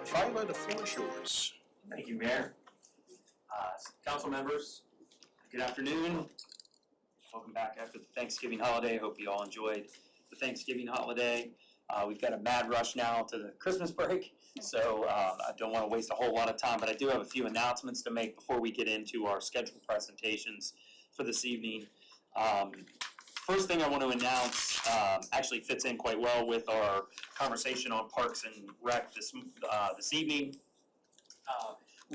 Tyler, the floor is yours. Thank you, Mayor. Council members, good afternoon. Welcome back after the Thanksgiving holiday. Hope you all enjoyed the Thanksgiving holiday. We've got a mad rush now to the Christmas break, so I don't want to waste a whole lot of time, but I do have a few announcements to make before we get into our scheduled presentations for this evening. First thing I want to announce actually fits in quite well with our conversation on Parks and Rec this evening.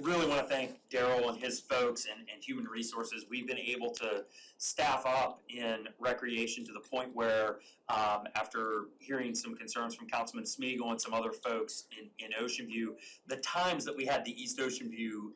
Really want to thank Daryl and his folks and Human Resources. We've been able to staff up in recreation to the point where after hearing some concerns from Councilman Smeagol and some other folks in Ocean View, the times that we had the East Ocean View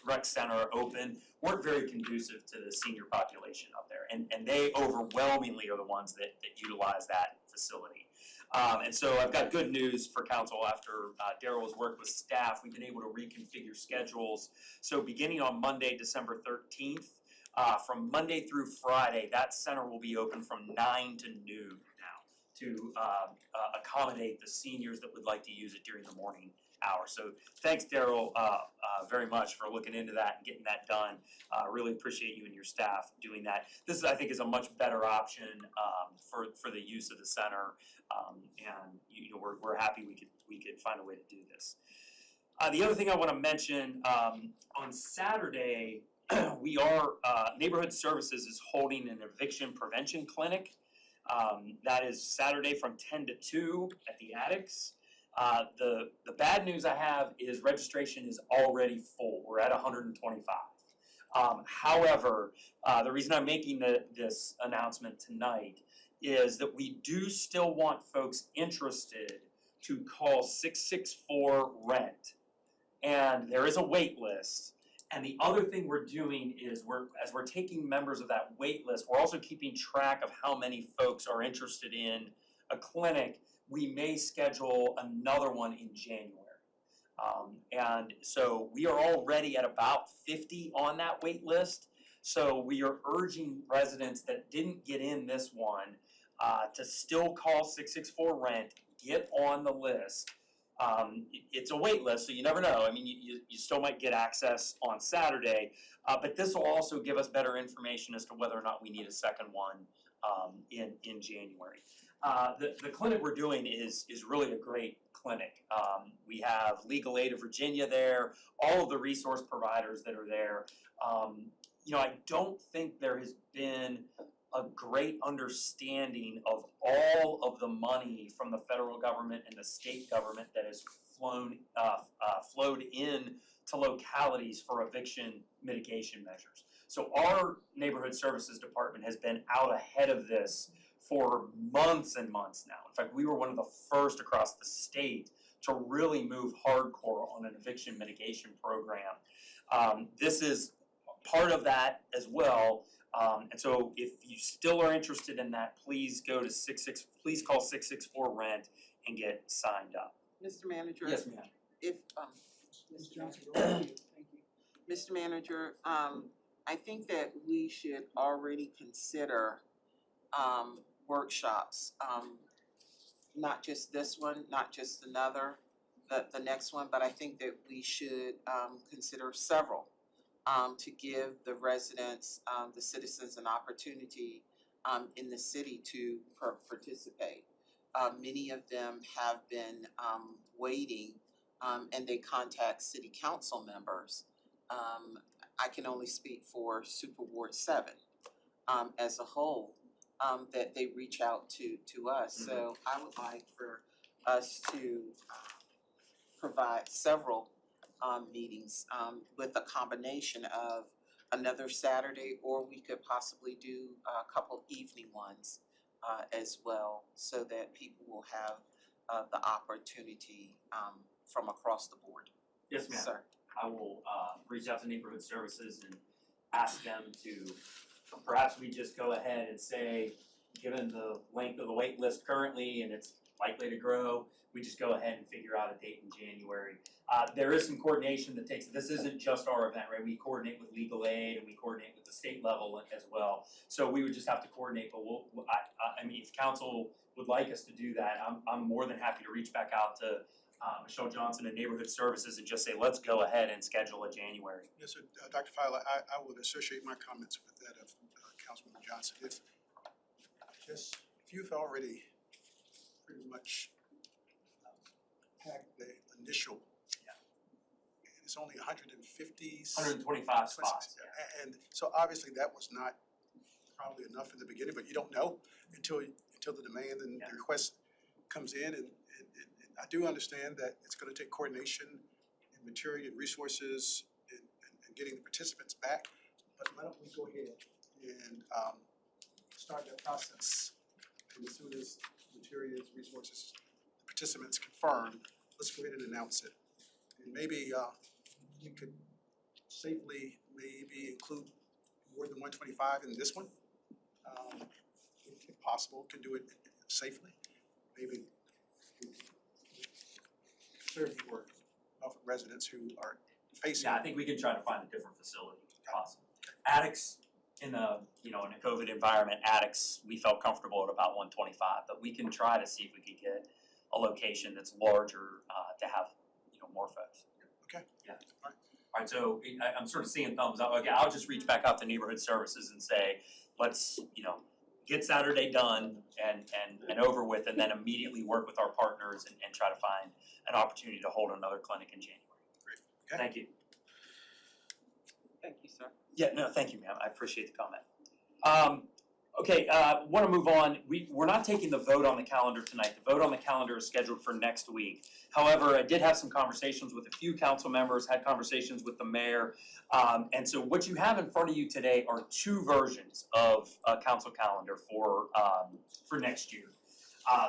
Rec Center open weren't very conducive to the senior population up there. And they overwhelmingly are the ones that utilize that facility. And so I've got good news for council. After Daryl has worked with staff, we've been able to reconfigure schedules. So beginning on Monday, December 13th, from Monday through Friday, that center will be open from 9 to noon now to accommodate the seniors that would like to use it during the morning hour. So thanks, Daryl, very much for looking into that and getting that done. Really appreciate you and your staff doing that. This, I think, is a much better option for the use of the center, and we're happy we could find a way to do this. The other thing I want to mention, on Saturday, we are Neighborhood Services is holding an eviction prevention clinic. That is Saturday from 10 to 2 at the Attics. The bad news I have is registration is already full. We're at 125. However, the reason I'm making this announcement tonight is that we do still want folks interested to call 664-RENT. And there is a wait list. And the other thing we're doing is as we're taking members of that wait list, we're also keeping track of how many folks are interested in a clinic. We may schedule another one in January. And so we are already at about 50 on that wait list. So we are urging residents that didn't get in this one to still call 664-RENT, get on the list. It's a wait list, so you never know. I mean, you still might get access on Saturday, but this will also give us better information as to whether or not we need a second one in January. The clinic we're doing is really a great clinic. We have Legal Aid of Virginia there, all of the resource providers that are there. I don't think there has been a great understanding of all of the money from the federal government and the state government that has flowed in to localities for eviction mitigation measures. So our Neighborhood Services Department has been out ahead of this for months and months now. In fact, we were one of the first across the state to really move hardcore on an eviction mitigation program. This is part of that as well. And so if you still are interested in that, please go to please call 664-RENT and get signed up. Mr. Manager? Yes, ma'am. If, Mr. Manager, thank you. Mr. Manager, I think that we should already consider workshops, not just this one, not just another, the next one, but I think that we should consider several to give the residents, the citizens, an opportunity in the city to participate. Many of them have been waiting, and they contact city council members. I can only speak for Super Ward 7 as a whole, that they reach out to us. Mm-hmm. So I would like for us to provide several meetings with a combination of another Saturday, or we could possibly do a couple evening ones as well, so that people will have the opportunity from across the board. Yes, ma'am. Sir. I will reach out to Neighborhood Services and ask them to, perhaps we just go ahead and say, given the length of the wait list currently and it's likely to grow, we just go ahead and figure out a date in January. There is some coordination that takes, this isn't just our event, right? We coordinate with legal aid and we coordinate with the state level as well. So we would just have to coordinate, but I mean, if council would like us to do that, I'm more than happy to reach back out to Michelle Johnson in Neighborhood Services and just say, let's go ahead and schedule a January. Yes, sir. Dr. Fowler, I would associate my comments with that of Councilman Johnson. If you've already pretty much packed the initial, it's only 150. 125 spots. And so obviously that was not probably enough in the beginning, but you don't know until the demand and the request comes in. And I do understand that it's going to take coordination and material and resources and getting the participants back. But why don't we go ahead and start that process? And as soon as materials, resources, participants confirm, let's go ahead and announce it. And maybe we could safely maybe include more than 125 in this one. If possible, can do it safely. Maybe serve your Norfolk residents who are facing. Yeah, I think we can try to find a different facility if possible. Attics in a in a COVID environment, attics we felt comfortable at about 125, but we can try to see if we could get a location that's larger to have more folks. Okay. Yeah. All right. So I'm sort of seeing thumbs up. Okay, I'll just reach back out to Neighborhood Services and say, let's get Saturday done and over with, and then immediately work with our partners and try to find an opportunity to hold another clinic in January. Great. Okay. Thank you. Thank you, sir. Yeah, no, thank you, ma'am. I appreciate the comment. Okay, want to move on. We're not taking the vote on the calendar tonight. The vote on the calendar is scheduled for next week. However, I did have some conversations with a few council members, had conversations with the mayor. And so what you have in front of you today are two versions of a council calendar for next year.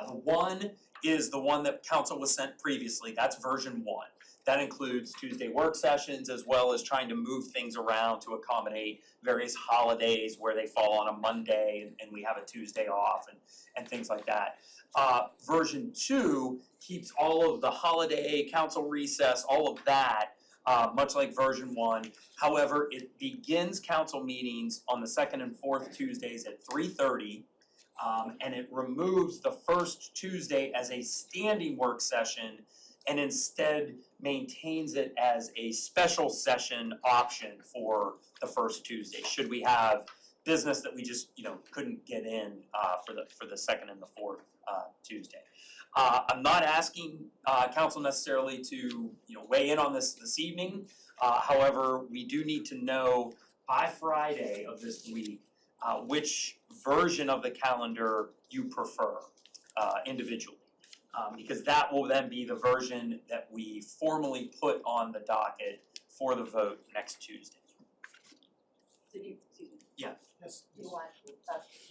The one is the one that council was sent previously. That's version 1. That includes Tuesday work sessions as well as trying to move things around to accommodate various holidays where they fall on a Monday and we have a Tuesday off and things like that. Version 2 keeps all of the holiday, council recess, all of that, much like version 1. However, it begins council meetings on the 2nd and 4th Tuesdays at 3:30. And it removes the first Tuesday as a standing work session and instead maintains it as a special session option for the first Tuesday, should we have business that we just couldn't get in for the 2nd and the 4th Tuesday. I'm not asking council necessarily to weigh in on this evening. However, we do need to know by Friday of this week which version of the calendar you prefer individually. Because that will then be the version that we formally put on the docket for the vote next Tuesday. Yeah. Do you want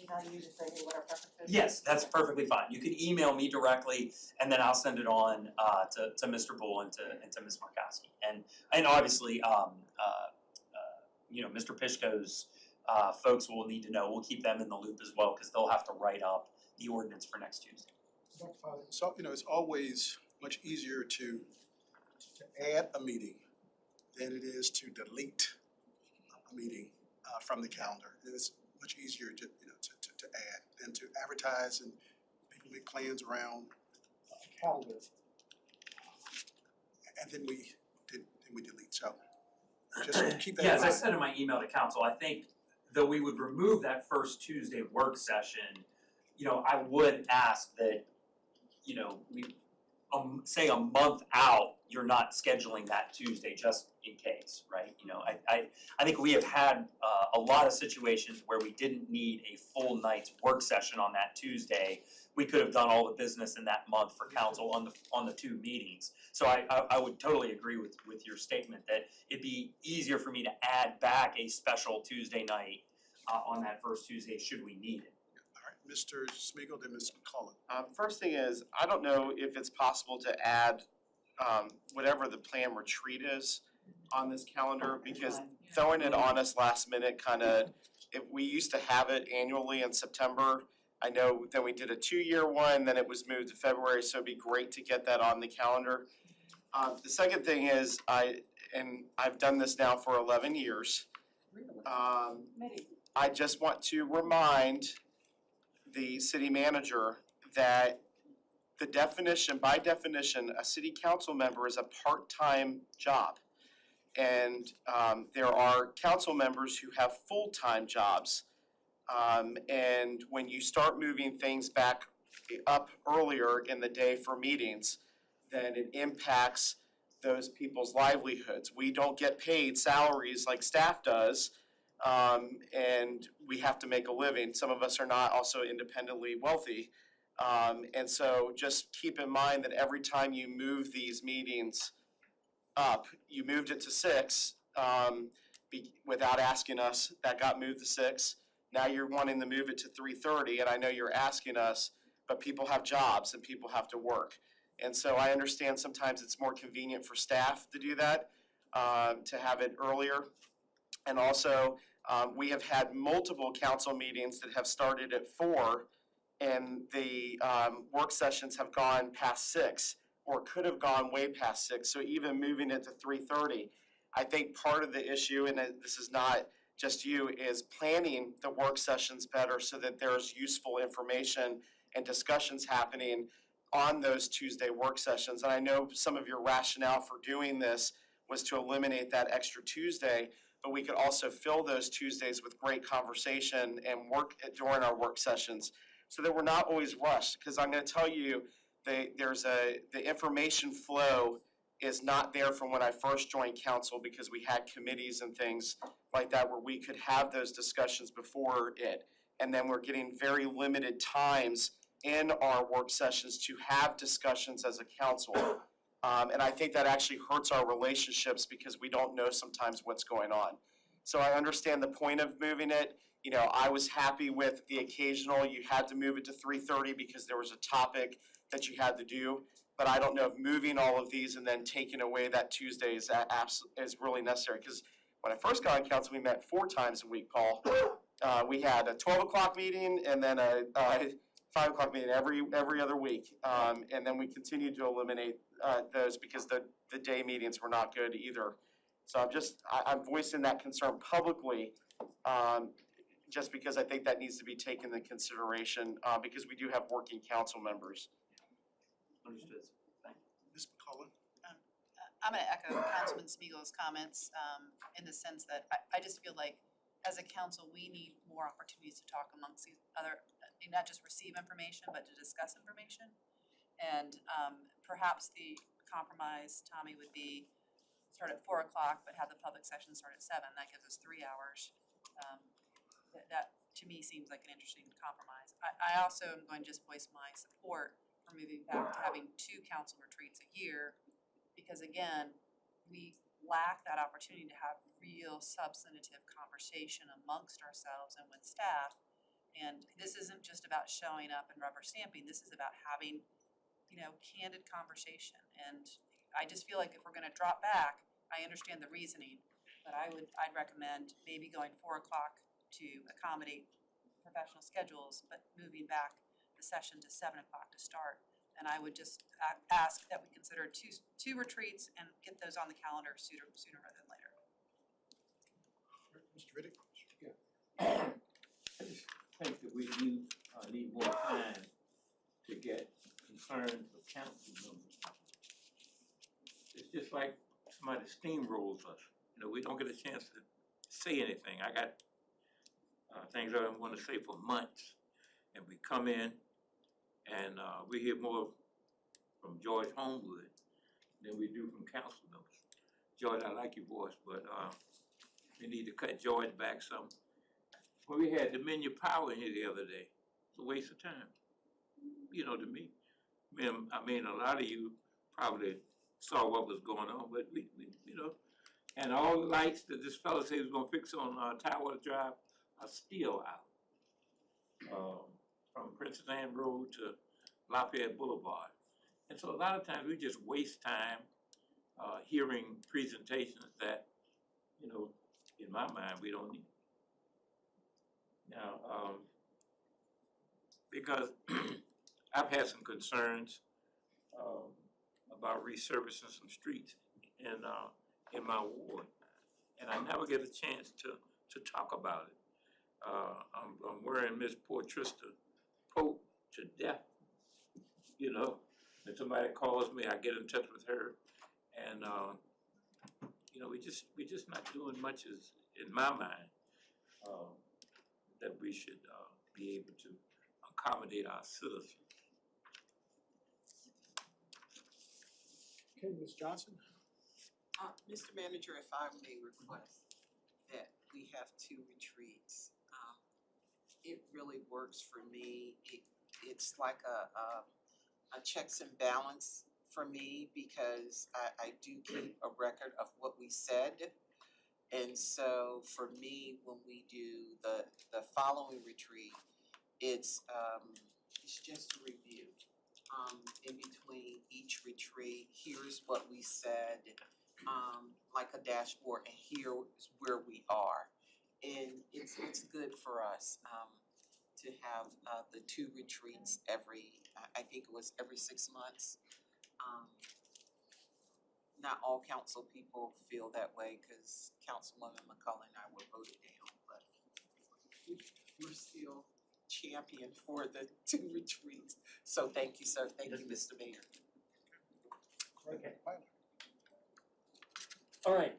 email you to say what our preference is? Yes, that's perfectly fine. You can email me directly, and then I'll send it on to Mr. Bull and to Ms. Markowski, and obviously Mr. Pishko's folks will need to know. We'll keep them in the loop as well because they'll have to write up the ordinance for next Tuesday. So it's always much easier to add a meeting than it is to delete a meeting from the calendar. It's much easier to add than to advertise and people make plans around a calendar, and then we delete. So just keep that in Yeah, as I mind. said in my email to council, I think though we would remove that first Tuesday work session, I would ask that we say a month out, you're not scheduling that Tuesday just in case, right? I think we have had a lot of situations where we didn't need a full night's work session on that Tuesday. We could have done all the business in that month for council on the 2 meetings. So I would totally agree with your statement that it'd be easier for me to add back a special Tuesday night on that first Tuesday should we need it. Mr. Smeagol, then Ms. McCullough. First thing is, I don't know if it's possible to add whatever the planned retreat is on this calendar, because throwing it on us last minute if we used to have it annually in September, I know then we did a 2-year one, then it was moved to February, so it'd be great to get that on the calendar. The second thing is, I've done this now for 11 years. I just want to remind the city manager that the definition, by definition, a city council member is a part-time job. And there are council members who have full-time jobs. And when you start moving things back up earlier in the day for meetings, then it impacts those people's livelihoods. We don't get paid salaries like staff does, and we have to make a living. Some of us are not also independently wealthy. And so just keep in mind that every time you move these meetings up, you moved it to 6, without asking us, that got moved to 6. Now you're wanting to move it to 3:30, and I know you're asking us, but people have jobs and people have to work. And so I understand sometimes it's more convenient for staff to do that, to have it earlier. And also, we have had multiple council meetings that have started at 4, and the work sessions have gone past 6, or could have gone way past 6. So even moving it to 3:30, I think part of the issue, and this is not just you, is planning the work sessions better so that there's useful information and discussions happening on those Tuesday work sessions. And I know some of your rationale for doing this was to eliminate that extra Tuesday, but we could also fill those Tuesdays with great conversation and work during our work sessions so that we're not always rushed. Because I'm going to tell you, the information flow is not there from when I first joined council, because we had committees and things like that where we could have those discussions before it. And then we're getting very limited times in our work sessions to have discussions as a council. And I think that actually hurts our relationships because we don't know sometimes what's going on. So I understand the point of moving it. You know, I was happy with the occasional, you had to move it to 3:30 because there was a topic that you had to do. But I don't know if moving all of these and then taking away that Tuesday is really necessary. Because when I first got on council, we met 4 times a week, Paul. We had a 12 o'clock meeting and then a 5 o'clock meeting every other week. And then we continued to eliminate those because the day meetings were not good either. So I'm voicing that concern publicly, just because I think that needs to be taken into consideration, because we do have working council members. Understood. Thank you. Ms. McCullough? I'm gonna echo Councilman Spiegel's comments, in the sense that I just feel like as a council, we need more opportunities to talk amongst these other, not just receive information, but to discuss information. And perhaps the compromise, Tommy, would be start at 4 o'clock, but have the public session start at 7. That gives us 3 hours. That to me seems like an interesting compromise. I also am going to just voice my support for moving back to having 2 council retreats a year, because again, we lack that opportunity to have real substantive conversation amongst ourselves and with staff. And this isn't just about showing up and rubber stamping, this is about having, candid conversation. And I just feel like if we're gonna drop back, I understand the reasoning, but I'd recommend maybe going 4 o'clock to accommodate professional schedules, but moving back the session to 7 o'clock to start. And I would just ask that we consider two retreats and get those on the calendar sooner rather than later. Mr. Riddick? I just think that we need more time to get concerns of council members. It's just like somebody steamrolls us. We don't get a chance to say anything. I got things I want to say for months, and we come in and we hear more from George Homewood than we do from council members. George, I like your voice, but we need to cut George back some. When we had Dominion Power here the other day, it's a waste of time, to me. I mean, a lot of you probably saw what was going on, but we and all the lights that this fellow said he was gonna fix on Tower Drive are still out. From Princess Anne Road to Lafayette Boulevard. And so a lot of times we just waste time hearing presentations that, in my mind, we don't need. Now, because I've had some concerns about resurfacing some streets in my ward, and I never get a chance to talk about it. I'm wearing Miss Poor Trista Pope to death, If somebody calls me, I get in touch with her, and, you know, we just not doing much as, in my mind, that we should, be able to accommodate our citizens. Okay, Ms. Johnson? Mr. Manager, if I may request that we have 2 retreats. It really works for me. It's like a checks and balance for me because I do keep a record of what we said. And so for me, when we do the following retreat, it's just a review. In between each retreat, here's what we said, like a dashboard, and here's where we are. And it's good for us, to have, the 2 retreats I think it was every 6 months. Not all council people feel that way, cause Councilwoman McCullough and I were voted down, but we're still champion for the 2 retreats. So thank you, sir. Thank you, Mr. Mayor. Okay. All right,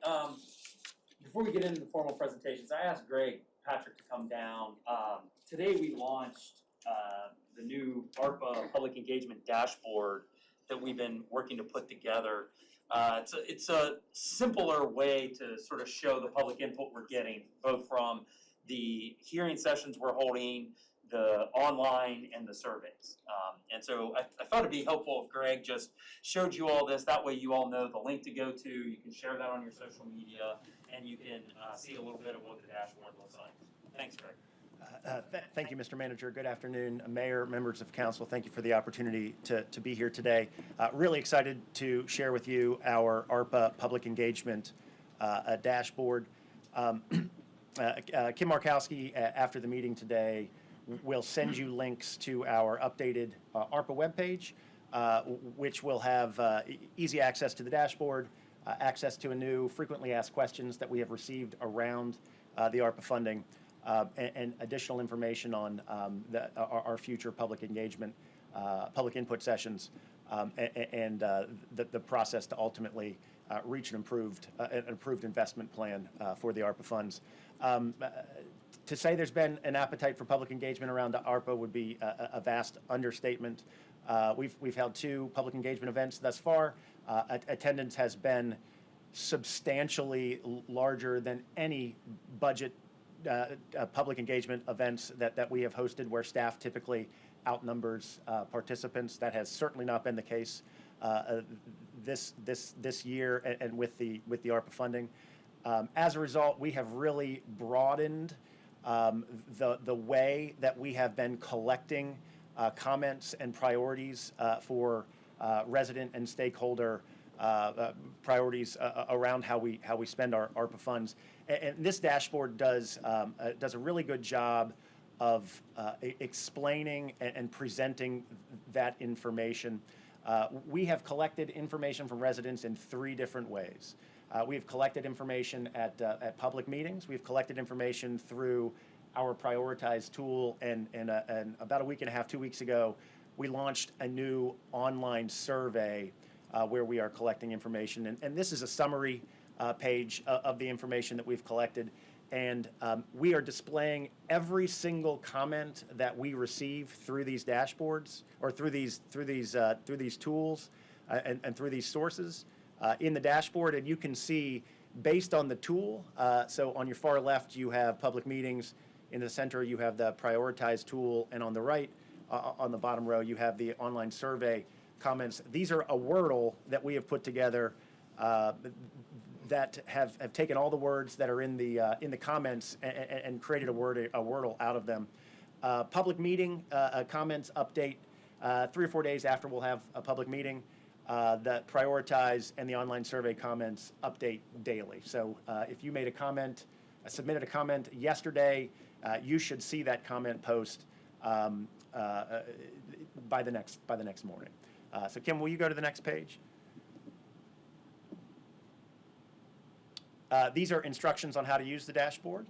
before we get into the formal presentations, I asked Greg Patrick to come down. Today we launched the new ARPA public engagement dashboard that we've been working to put together. It's a simpler way to sort of show the public input we're getting, both from the hearing sessions we're holding, the online, and the surveys. And so I thought it'd be helpful if Greg just showed you all this. That way you all know the link to go to. You can share that on your social media, and you can see a little bit of what the dashboard looks like. Thanks, Greg. Thank you, Mr. Manager. Good afternoon, Mayor, members of council. Thank you for the opportunity to be here today. Really excited to share with you our ARPA public engagement dashboard. Kim Markowski, after the meeting today, will send you links to our updated ARPA webpage, which will have easy access to the dashboard, access to a new frequently asked questions that we have received around the ARPA funding, and additional information on our future public engagement, public input sessions, and the process to ultimately reach an improved investment plan for the ARPA funds. To say there's been an appetite for public engagement around the ARPA would be a vast understatement. We've held 2 public engagement events thus far. Attendance has been substantially larger than any budget public engagement events that we have hosted, where staff typically outnumbers participants. That has certainly not been the case this year, and with the ARPA funding. As a result, we have really broadened the way that we have been collecting comments and priorities for resident and stakeholder priorities around how we spend our ARPA funds. And this dashboard does a really good job of explaining and presenting that information. We have collected information from residents in 3 different ways. We've collected information at public meetings. We've collected information through our prioritized tool, and about a week and a half, 2 weeks ago, we launched a new online survey where we are collecting information. And this is a summary page of the information that we've collected. And we are displaying every single comment that we receive through these dashboards, or through these tools and through these sources in the dashboard. And you can see, based on the tool, so on your far left you have public meetings, in the center you have the prioritized tool, and on the right, on the bottom row, you have the online survey comments. These are a Wordle that we have put together that have taken all the words that are in the comments and created a Wordle out of them. Public meeting comments update 3 or 4 days after we'll have a public meeting. The prioritize and the online survey comments update daily. So if you made a comment, submitted a comment yesterday, you should see that comment post by the next morning. So Kim, will you go to the next page? These are instructions on how to use the dashboard.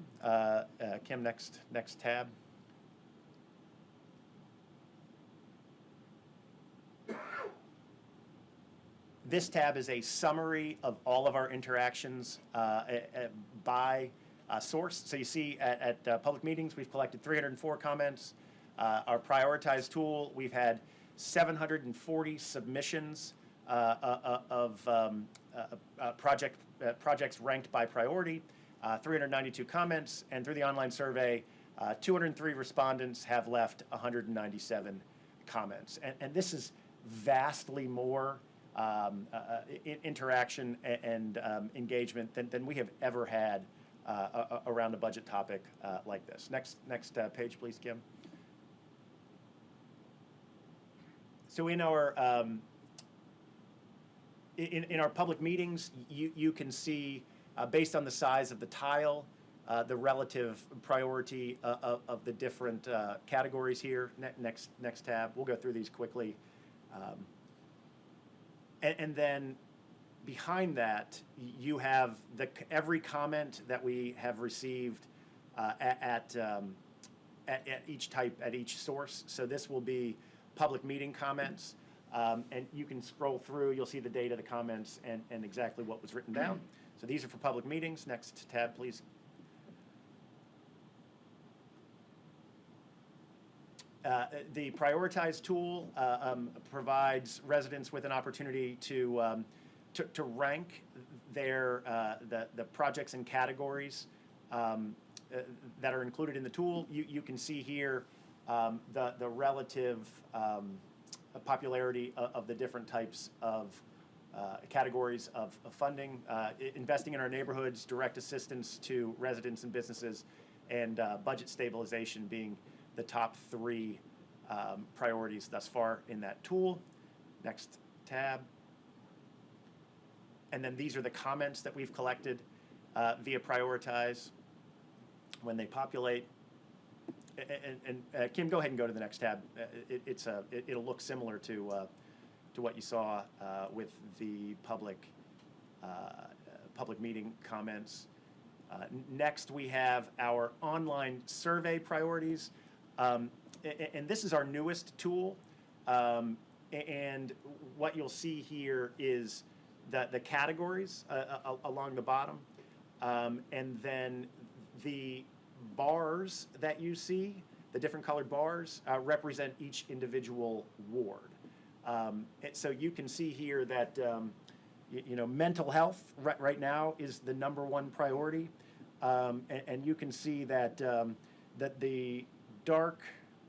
Kim, next tab. This tab is a summary of all of our interactions by source. So you see at public meetings, we've collected 304 comments. Our prioritized tool, we've had 740 submissions of projects ranked by priority, 392 comments, and through the online survey, 203 respondents have left 197 comments. And this is vastly more interaction and engagement than we have ever had around a budget topic like this. Next page, please, Kim. So in our public meetings, you can see, based on the size of the tile, the relative priority of the different categories here. Next tab. We'll go through these quickly. And then behind that, you have every comment that we have received at each source. So this will be public meeting comments, and you can scroll through. You'll see the date of the comments and exactly what was written down. So these are for public meetings. Next tab, please. The prioritized tool provides residents with an opportunity to rank the projects and categories that are included in the tool. You can see here the relative popularity of the different types of categories of funding, investing in our neighborhoods, direct assistance to residents and businesses, and budget stabilization being the top 3 priorities thus far in that tool. Next tab. And then these are the comments that we've collected via Prioritize when they populate. And Kim, go ahead and go to the next tab. It'll look similar to what you saw with the public meeting comments. Next, we have our online survey priorities. And this is our newest tool. And what you'll see here is the categories along the bottom. And then the bars that you see, the different colored bars, represent each individual ward. So you can see here that mental health right now is the #1 priority. And you can see that that the dark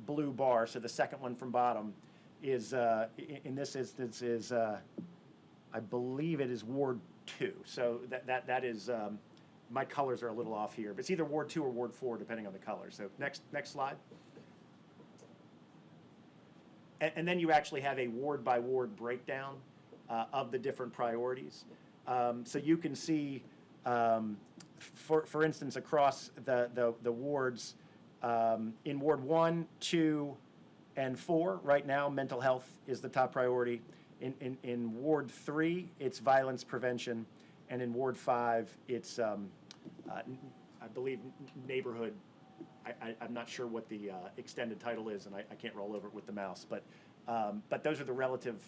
blue bar, so the second one from bottom, is in this instance is I believe it is Ward 2. So that is my colors are a little off here, but it's either Ward 2 or Ward 4 depending on the color. So next slide. And then you actually have a ward by ward breakdown of the different priorities. So you can see, for instance, across the wards, in Ward 1, 2, and 4, right now, mental health is the top priority. In Ward 3, it's violence prevention, and in Ward 5, it's, I believe, neighborhood. I'm not sure what the extended title is, and I can't roll over it with the mouse, but those are the relative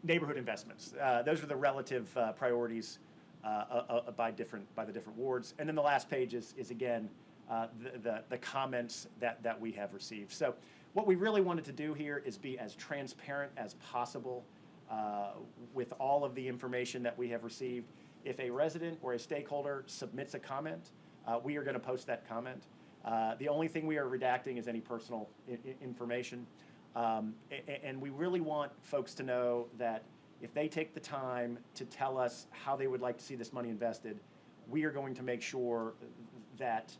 neighborhood investments. Those are the relative priorities by the different wards. And then the last page is again the comments that we have received. So what we really wanted to do here is be as transparent as possible with all of the information that we have received. If a resident or a stakeholder submits a comment, we are going to post that comment. The only thing we are redacting is any personal information. And we really want folks to know that if they take the time to tell us how they would like to see this money invested, we are going to make sure that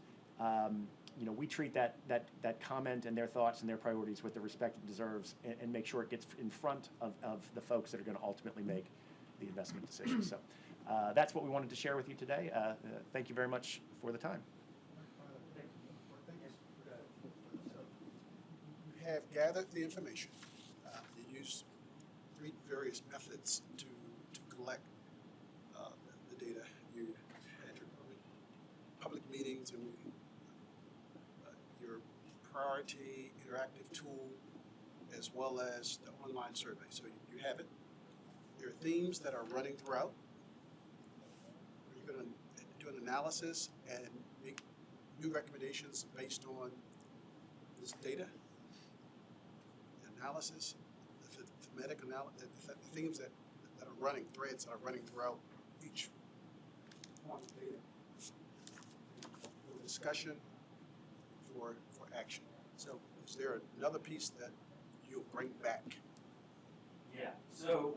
we treat that comment and their thoughts and their priorities with the respect it deserves, and make sure it gets in front of the folks that are going to ultimately make the investment decisions. So that's what we wanted to share with you today. Thank you very much for the time. You have gathered the information. You use 3 various methods to collect the data. You had your public meetings and your priority interactive tool, as well as the online survey, so you have it. There are themes that are running throughout. You're gonna do an analysis and make new recommendations based on this data. Analysis, the thematic analysis, the themes that are running, threads that are running throughout each point of data. For discussion, for action. So is there another piece that you'll bring back? Yeah, so,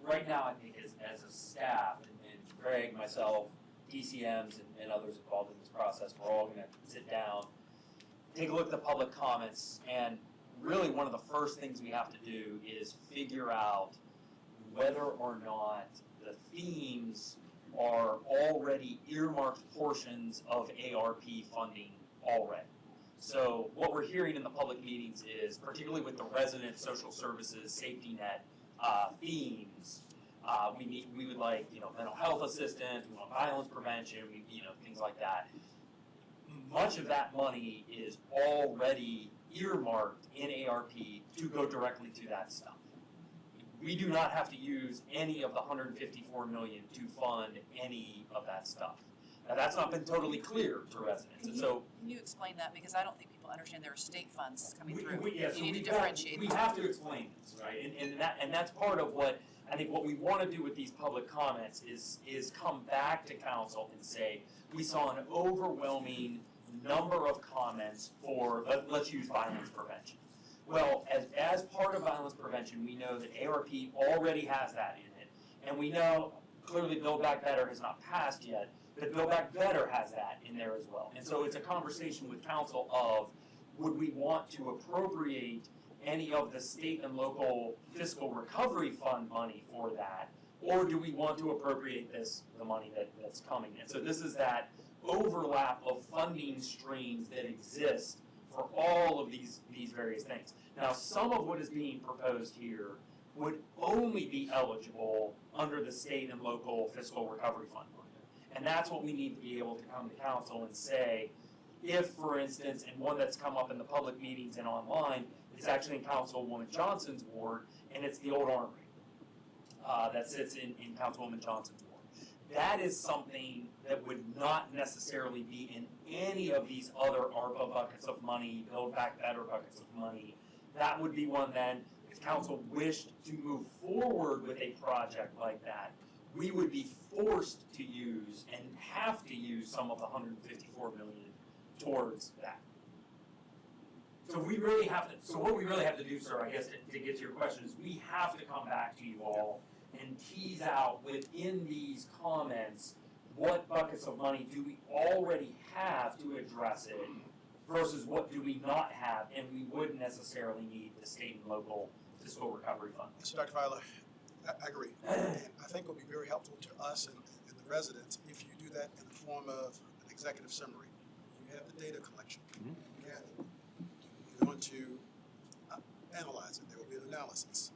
right now, I think as a staff, and Greg, myself, DCMs and others involved in this process, we're all gonna sit down, take a look at the public comments, and really one of the first things we have to do is figure out whether or not the themes are already earmarked portions of ARP funding already. So what we're hearing in the public meetings is, particularly with the resident social services safety net themes, we would like, mental health assistance, we want violence prevention, things like that. Much of that money is already earmarked in ARP to go directly to that stuff. We do not have to use any of the $154 million to fund any of that stuff. Now, that's not been totally clear to residents, and so. Can you explain that, because I don't think people understand there are state funds coming through. Yeah, so You need to we differentiate. have to explain this, right? And that's part of what, I think what we wanna do with these public comments is come back to council and say, we saw an overwhelming number of comments for, let's use violence prevention. Well, as part of violence prevention, we know that ARP already has that in it. And we know, clearly Build Back Better has not passed yet, but Build Back Better has that in there as well. And so it's a conversation with council of, would we want to appropriate any of the state and local fiscal recovery fund money for that? Or do we want to appropriate the money that's coming in? So this is that overlap of funding streams that exist for all of these various things. Now, some of what is being proposed here would only be eligible under the state and local fiscal recovery fund money. And that's what we need to be able to come to council and say, if, for instance, and one that's come up in the public meetings and online, is actually in Councilwoman Johnson's ward, and it's the old armory that sits in Councilwoman Johnson's ward. That is something that would not necessarily be in any of these other ARPA buckets of money, Build Back Better buckets of money. That would be one then, if council wished to move forward with a project like that, we would be forced to use and have to use some of the $154 million towards that. So we really have to, so what we really have to do, sir, I guess to get to your question, is we have to come back to you all and tease out within these comments, what buckets of money do we already have to address it versus what do we not have, and we wouldn't necessarily need the state and local fiscal recovery fund. So Dr. Feiler, I agree. And I think it would be very helpful to us and the residents if you do that in the form of an executive summary. You have the data collection. Mhm. You gather. You're going to analyze it. There will be an analysis.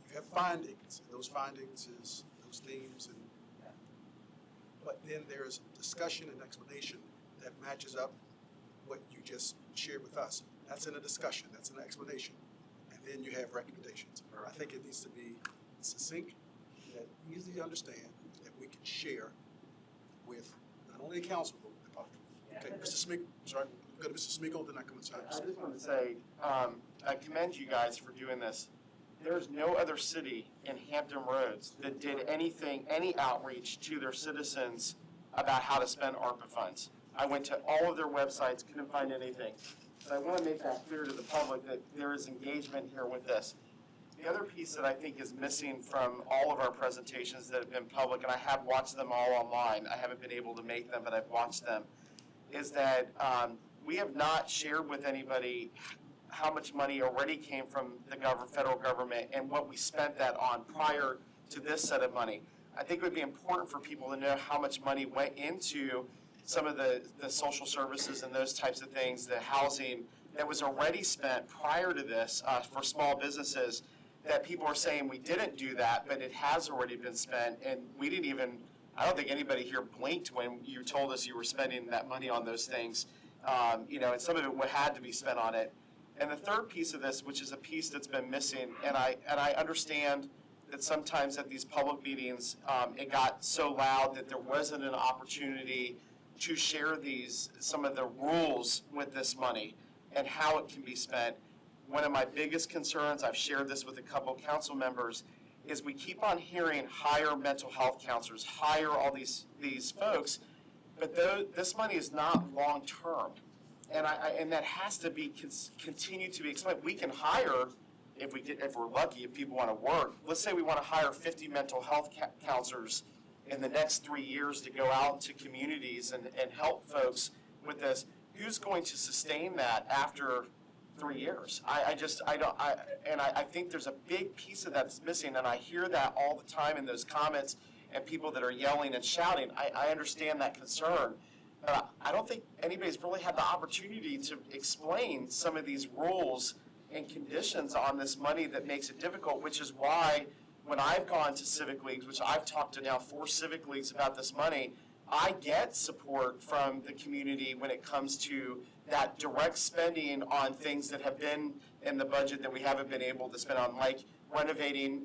You have findings. And those findings is those themes and but then there's discussion and explanation that matches up what you just shared with us. That's in a discussion, that's an explanation. And then you have recommendations. I think it needs to be succinct, that easy to understand, that we can share with not only the council, but with the public. Okay, Mr. Smeagol, sorry, go to Mr. Smeagol, then I come inside. I just want to say, I commend you guys for doing this. There's no other city in Hampton Roads that did anything, any outreach to their citizens about how to spend ARPA funds. I went to all of their websites, couldn't find anything. So I want to make that clear to the public that there is engagement here with this. The other piece that I think is missing from all of our presentations that have been public, and I have watched them all online, I haven't been able to make them, but I've watched them, is that we have not shared with anybody how much money already came from the federal government and what we spent that on prior to this set of money. I think it would be important for people to know how much money went into some of the social services and those types of things, the housing that was already spent prior to this for small businesses, that people are saying we didn't do that, but it has already been spent, and we didn't even, I don't think anybody here blinked when you told us you were spending that money on those things, and some of it had to be spent on it. And the third piece of this, which is a piece that's been missing, and I understand that sometimes at these public meetings, it got so loud that there wasn't an opportunity to share some of the rules with this money and how it can be spent. One of my biggest concerns, I've shared this with a couple council members, is we keep on hearing hire mental health counselors, hire all these folks, but this money is not long-term. And that has to be, continue to be explained. We can hire, if we're lucky, if people want to work. Let's say we want to hire 50 mental health counselors in the next 3 years to go out into communities and help folks with this. Who's going to sustain that after 3 years? I think there's a big piece of that that's missing, and I hear that all the time in those comments and people that are yelling and shouting. I understand that concern, but I don't think anybody's really had the opportunity to explain some of these rules and conditions on this money that makes it difficult, which is why when I've gone to civic leagues, which I've talked to now 4 civic leagues about this money, I get support from the community when it comes to that direct spending on things that have been in the budget that we haven't been able to spend on, like renovating,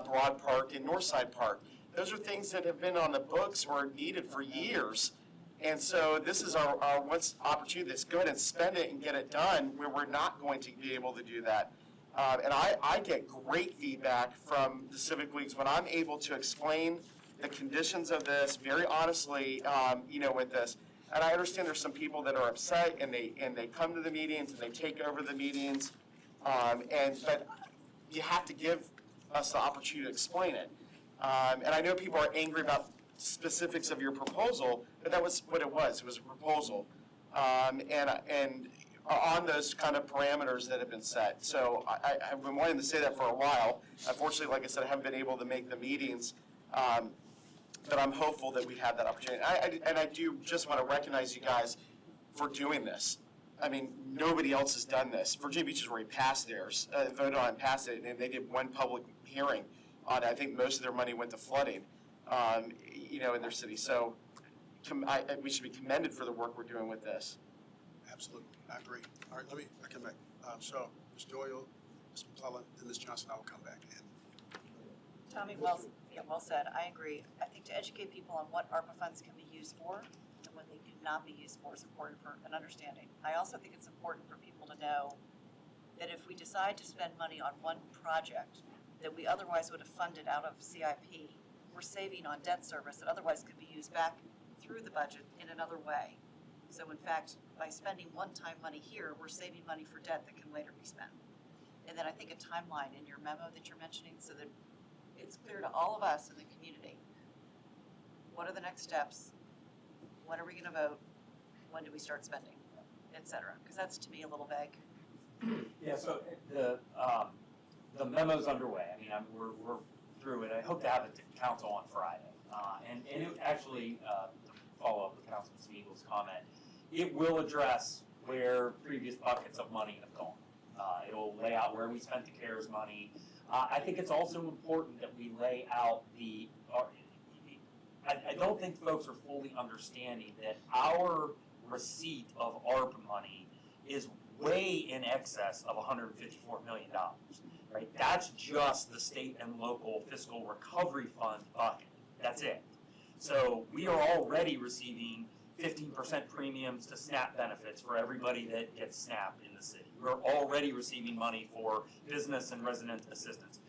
Broad Park and Northside Park. Those are things that have been on the books or needed for years. And so this is our opportunity. Let's go ahead and spend it and get it done where we're not going to be able to do that. And I get great feedback from the civic leagues when I'm able to explain the conditions of this very honestly, with this. And I understand there's some people that are upset and they come to the meetings and they take over the meetings. But you have to give us the opportunity to explain it. And I know people are angry about specifics of your proposal, but that was what it was. It was a proposal. And on those kind of parameters that have been set. So I've been wanting to say that for a while. Unfortunately, like I said, I haven't been able to make the meetings. But I'm hopeful that we have that opportunity. I do just want to recognize you guys for doing this. I mean, nobody else has done this. Virginia Beach has already passed theirs, voted on and passed it, and they did one public hearing on it. I think most of their money went to flooding, in their city. So we should be commended for the work we're doing with this. Absolutely, I agree. All right, I come back. So, Ms. Doyle, Ms. McClellan, and Ms. Johnson, I will come back. And Tommy, well said, I agree. I think to educate people on what ARPA funds can be used for and what they cannot be used for is important for an understanding. I also think it's important for people to know that if we decide to spend money on one project that we otherwise would have funded out of CIP, we're saving on debt service that otherwise could be used back through the budget in another way. So in fact, by spending one-time money here, we're saving money for debt that can later be spent. And then I think a timeline in your memo that you're mentioning so that it's clear to all of us in the community, what are the next steps? When are we gonna vote? When do we start spending, et cetera? Because that's to me a little vague. Yeah, so the memo's underway. I mean, we're through it. I hope to have it to council on Friday. And it actually, follow up with Councilman Spiegel's comment, it will address where previous buckets of money have gone. It'll lay out where we spent the CARES money. I think it's also important that we lay out I don't think folks are fully understanding that our receipt of ARPA money is way in excess of $154 million, right? That's just the state and local fiscal recovery fund bucket. That's it. So we are already receiving 15% premiums to SNAP benefits for everybody that gets SNAP in the city. We're already receiving money for business and resident assistance.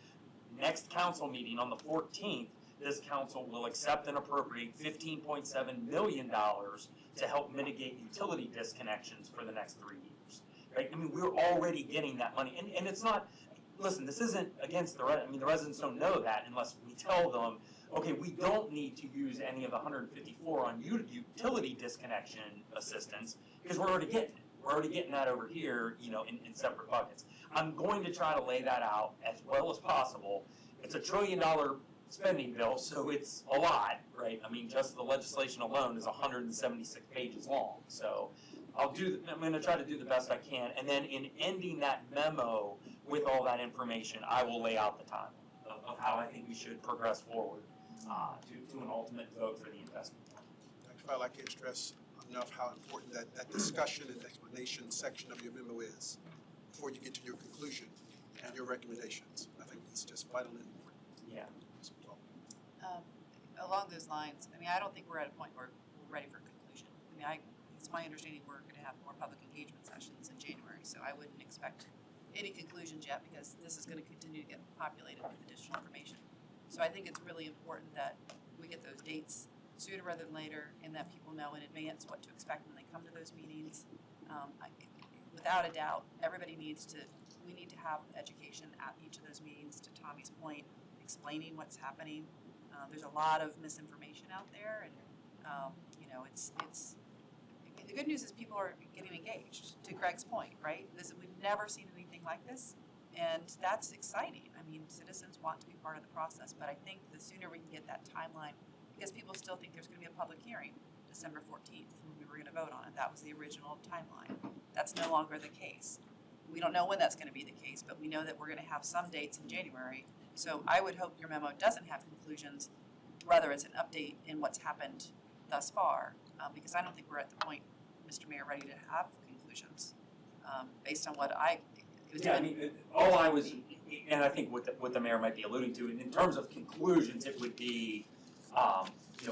Next council meeting on the 14th, this council will accept and appropriate $15.7 million to help mitigate utility disconnections for the next 3 years, right? I mean, we're already getting that money. And it's not, listen, this isn't against the residents don't know that unless we tell them, okay, we don't need to use any of the 154 on utility disconnection assistance because we're already getting it. We're already getting that over here, in separate buckets. I'm going to try to lay that out as well as possible. It's $1 trillion spending bill, so it's a lot, right? I mean, just the legislation alone is 176 pages long. So I'm going to try to do the best I can. And then in ending that memo with all that information, I will lay out the timeline of how I think we should progress forward to an ultimate vote for the investment. Dr. Fowler, I can't stress enough how important that discussion and explanation section of your memo is. before you get to your conclusion and your recommendations. I think it's just vitally important. Yeah. Along those lines, I mean, I don't think we're at a point where we're ready for conclusion. I mean, it's my understanding we're gonna have more public engagement sessions in January, so I wouldn't expect any conclusions yet, because this is gonna continue to get populated with additional information. So I think it's really important that we get those dates sooner rather than later, and that people know in advance what to expect when they come to those meetings. Without a doubt, we need to have education at each of those meetings, to Tommy's point, explaining what's happening. There's a lot of misinformation out there, and, it's, the good news is people are getting engaged, to Greg's point, right? We've never seen anything like this, and that's exciting. I mean, citizens want to be part of the process, but I think the sooner we can get that timeline, because people still think there's gonna be a public hearing December 14th, when we were gonna vote on it. That was the original timeline. That's no longer the case. We don't know when that's gonna be the case, but we know that we're gonna have some dates in January. So I would hope your memo doesn't have conclusions, rather it's an update in what's happened thus far, because I don't think we're at the point, Mr. Mayor, ready to have conclusions, based on what Yeah, I mean, all I was, and I think what the mayor might be alluding to, in terms of conclusions, it would be,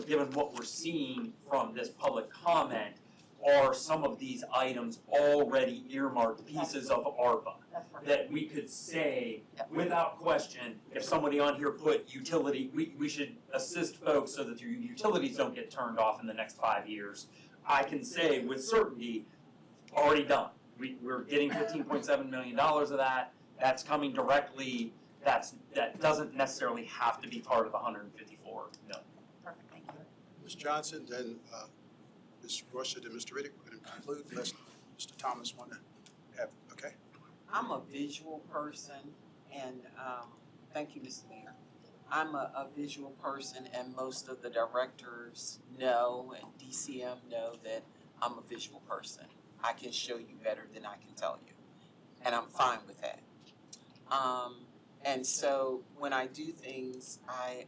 given what we're seeing from this public comment, are some of these items already earmarked pieces of ARPA? That's perfect. That we could say, without question, if somebody on here put utility, we should assist folks so that your utilities don't get turned off in the next 5 years. I can say with certainty, already done. We're getting $15.7 million of that. That's coming directly. That doesn't necessarily have to be part of the 154 million. Perfect, thank you. Ms. Johnson, then Ms. Russia, then Mr. Riddick. We're going to conclude unless Mr. Thomas want to have, okay? I'm a visual person, and thank you, Mr. Mayor. I'm a visual person, and most of the directors know, and DCM know that I'm a visual person. I can show you better than I can tell you, and I'm fine with that. And so when I do things, I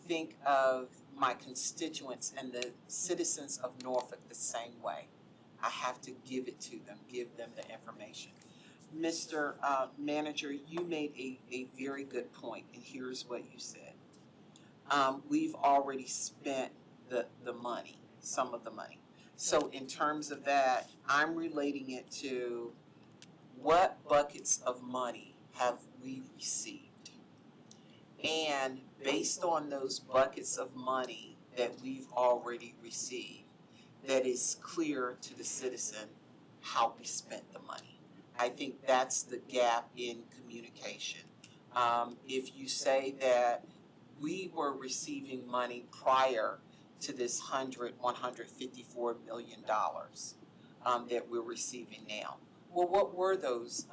think of my constituents and the citizens of Norfolk the same way. I have to give it to them, give them the information. Mr. Manager, you made a very good point, and here's what you said. We've already spent the money, some of the money. So in terms of that, I'm relating it to what buckets of money have we received? And based on those buckets of money that we've already received, that is clear to the citizen how we spent the money. I think that's the gap in communication. If you say that we were receiving money prior to this $154 million that we're receiving now, well, what were those?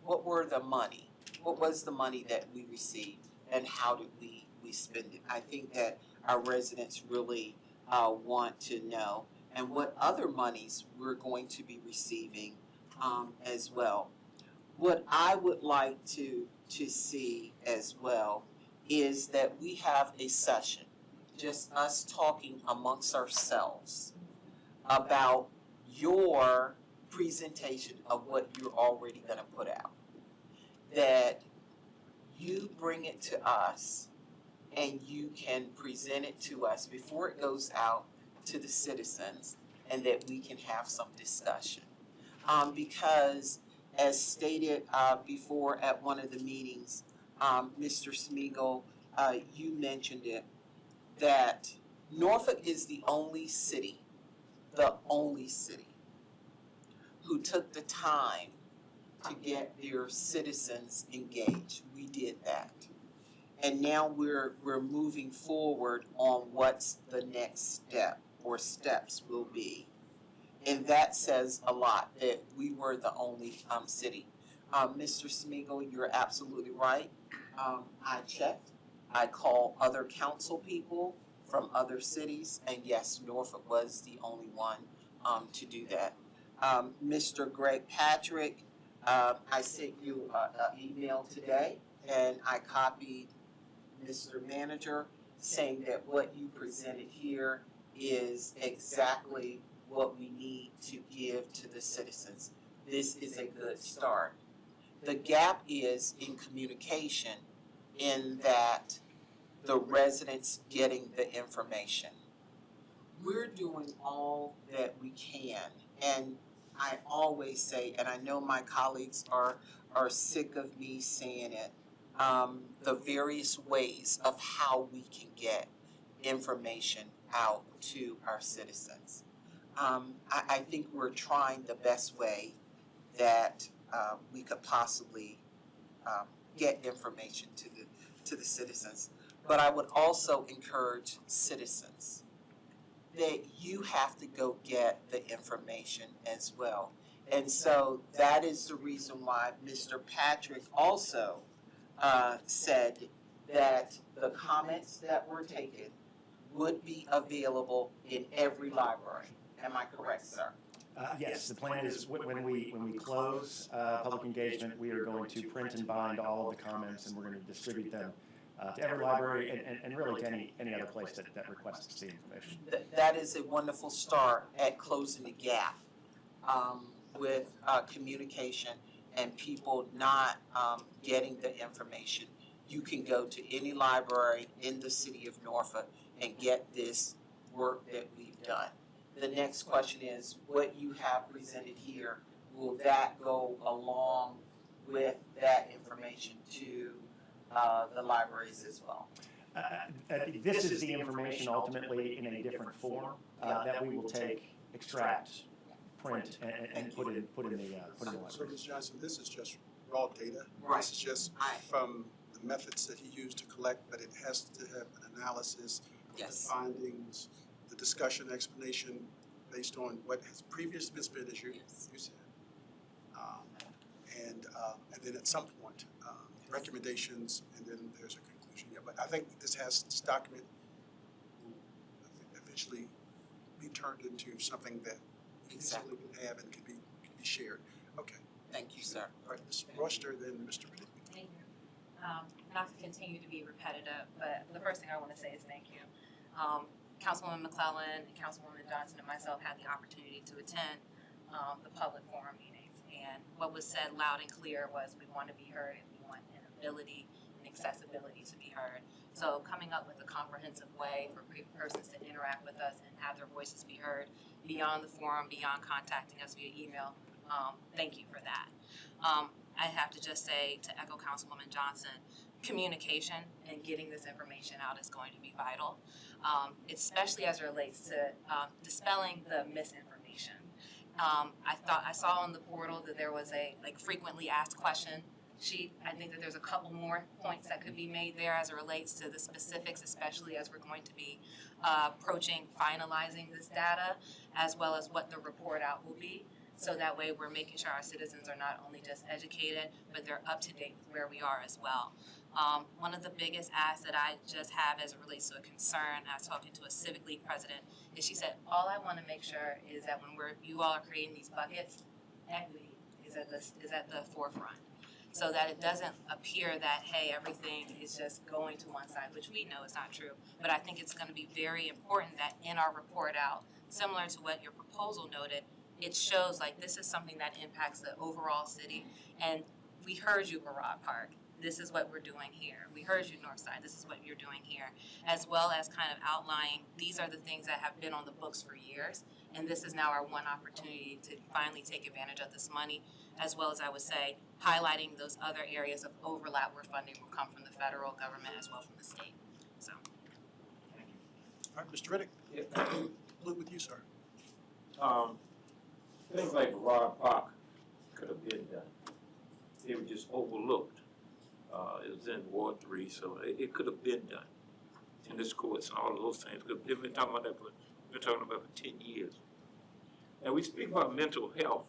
What were the money? What was the money that we received, and how did we spend it? I think that our residents really want to know, and what other monies we're going to be receiving as well. What I would like to see as well is that we have a session, just us talking amongst ourselves about your presentation of what you're already going to put out. That you bring it to us and you can present it to us before it goes out to the citizens, and that we can have some discussion. Because as stated before at one of the meetings, Mr. Smeagol, you mentioned it, that Norfolk is the only city who took the time to get their citizens engaged. We did that. And now we're moving forward on what's the next step or steps will be. And that says a lot, that we were the only city. Mr. Smeagol, you're absolutely right. I checked. I called other council people from other cities, and yes, Norfolk was the only one to do that. Mr. Greg Patrick, I sent you an email today, and I copied Mr. Manager, saying that what you presented here is exactly what we need to give to the citizens. this is a good start. The gap is in communication, in that the residents getting the information. We're doing all that we can, and I always say, and I know my colleagues are sick of me saying it, the various ways of how we can get information out to our citizens. I think we're trying the best way that we could possibly get information to the citizens. But I would also encourage citizens that you have to go get the information as well. And so that is the reason why Mr. Patrick also said that the comments that were taken would be available in every library. Am I correct, sir? Yes, the plan is when we close public engagement, we are going to print and bind all of the comments, and we're going to distribute them to every library and really to any other place that requests the information. That is a wonderful start at closing the gap with communication and people not getting the information. You can go to any library in the city of Norfolk and get this work that we've done. The next question is, what you have presented here, will that go along with that information to the libraries as well? This is the information ultimately in a different form that we will take, extract, print, and put in the library. So, Ms. Johnson, this is just raw data. Right. This is just from the methods that he used to collect, but it has to have an analysis, the Yes. findings, the discussion, explanation based on what has previously been, as you said. And then at some point, recommendations, and then there's a conclusion. Yeah, but I think this document will eventually be turned into something that Exactly. we can have and can be shared. Okay. Thank you, sir. All right, Ms. Royster, then Mr. Riddick. Thank you. Not to continue to be repetitive, but the first thing I want to say is thank you. Councilwoman McClellan and Councilwoman Johnson and myself had the opportunity to attend the public forum meetings. And what was said loud and clear was we want to be heard and we want an ability and accessibility to be heard. So coming up with a comprehensive way for persons to interact with us and have their voices be heard beyond the forum, beyond contacting us via email, thank you for that. I have to just say, to echo Councilwoman Johnson, communication and getting this information out is going to be vital, especially as it relates to dispelling the misinformation. I saw on the portal that there was a frequently asked question sheet. I think that there's a couple more points that could be made there as it relates to the specifics, especially as we're going to be approaching finalizing this data, as well as what the report out will be. So that way we're making sure our citizens are not only just educated, but they're up to date with where we are as well. One of the biggest asks that I just have as it relates to a concern, I was talking to a Civic League president, is she said, all I want to make sure is that when you all are creating these buckets, equity is at the forefront. So that it doesn't appear that, hey, everything is just going to one side, which we know is not true. But I think it's going to be very important that in our report out, similar to what your proposal noted, it shows like this is something that impacts the overall city. And we heard you, Barad Park. This is what we're doing here. We heard you, Northside. This is what you're doing here. As well as kind of outlining, these are the things that have been on the books for years. And this is now our one opportunity to finally take advantage of this money, as well as, I would say, highlighting those other areas of overlap where funding will come from the federal government as well from the state. So, All right, Mr. Riddick. Yeah. Conclude with you, sir. Things like Rod Park could have been done. They were just overlooked. It was in Ward 3, so it could have been done. Tennis courts and all of those things. They've been talking about that for, we've been talking about for 10 years. And we speak about mental health.